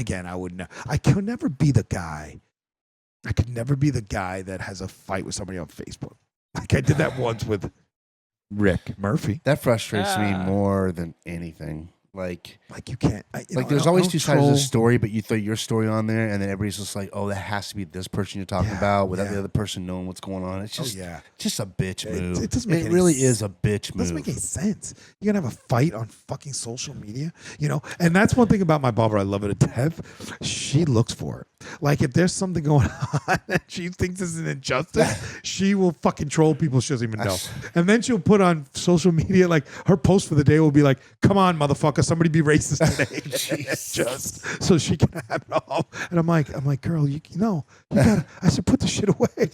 again, I could never be the guy. I could never be the guy that has a fight with somebody on Facebook. Like I did that once with Rick Murphy. That frustrates me more than anything. Like you can't. There's always two sides of the story, but you throw your story on there, and then everybody's just like, "Oh, that has to be this person you're talking about," without the other person knowing what's going on. It's just, just a bitch move. It doesn't make it really is a bitch move. It doesn't make any sense. You're gonna have a fight on fucking social media, And that's one thing about my barber. I love it to death. She looks for it. Like if there's something going on and she thinks it's an injustice, she will fucking troll people she doesn't even know, and then she'll put on social media like her post for the day will be like, "Come on, motherfucker, somebody be racist today," just so she can have it all. And I'm like, girl, you gotta. I said, put the shit away.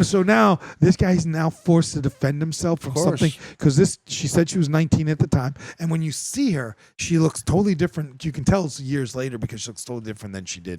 So now this guy's now forced to defend himself from something because she said she was 19 at the time, and when you see her, she looks totally different. You can tell it's years later because she looks totally different than she did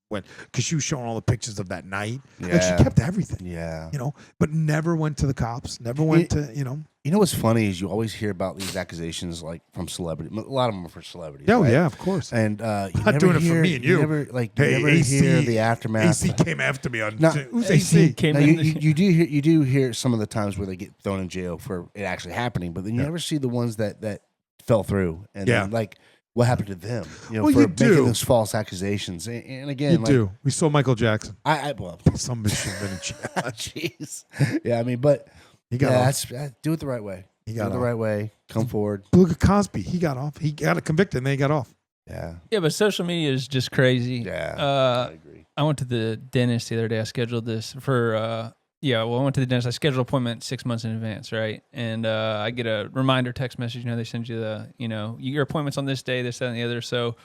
because she was showing all the pictures of that night. Like she kept everything. Yeah. But never went to the cops. Never went to. You know what's funny is you always hear about these accusations like from celebrities. A lot of them are for celebrities. Oh right? yeah, of course. And you not doing it for me and you. You never hear the aftermath. AC came after me on. Who's AC? You do hear some of the times where they get thrown in jail for it actually happening, but then you never see the ones that fell through and then, like what happened to them. For making those false accusations. And again, we saw Michael Jackson. Well, some bitch should have been in jail. Jeez. Yeah, I mean, but. He got off. Do it the right way. He got do it the right way. Come forward. Look at Cosby. He got off. He got convicted and then he got off. Yeah. Yeah, but social media is just crazy. Yeah. I agree. I went to the dentist the other day. I scheduled this for I went to the dentist. I scheduled an appointment 6 months in advance, right? And I get a reminder text message. They send you your appointment's on this day, this, that, and the other. So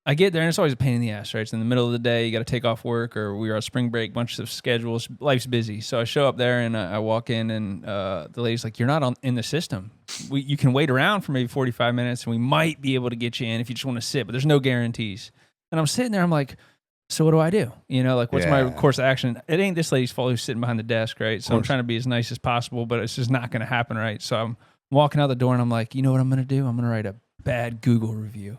I get there, and it's always a pain in the ass, right? It's in the middle of the day. You got to take off work, or we were on spring break, bunch of schedules. Life's busy. So I show up there, and I walk in, and the lady's like, "You're not in the system. You can wait around for maybe 45 minutes, and we might be able to get you in if you just want to sit, but there's no guarantees." And I'm sitting there, I'm like, so what do I do? What's my course of action? It ain't this lady's fault who's sitting behind the desk, right? So I'm trying to be as nice as possible, but it's just not going to happen, right? So I'm walking out the door, and I'm like, you know what I'm going to do? I'm going to write a bad Google review.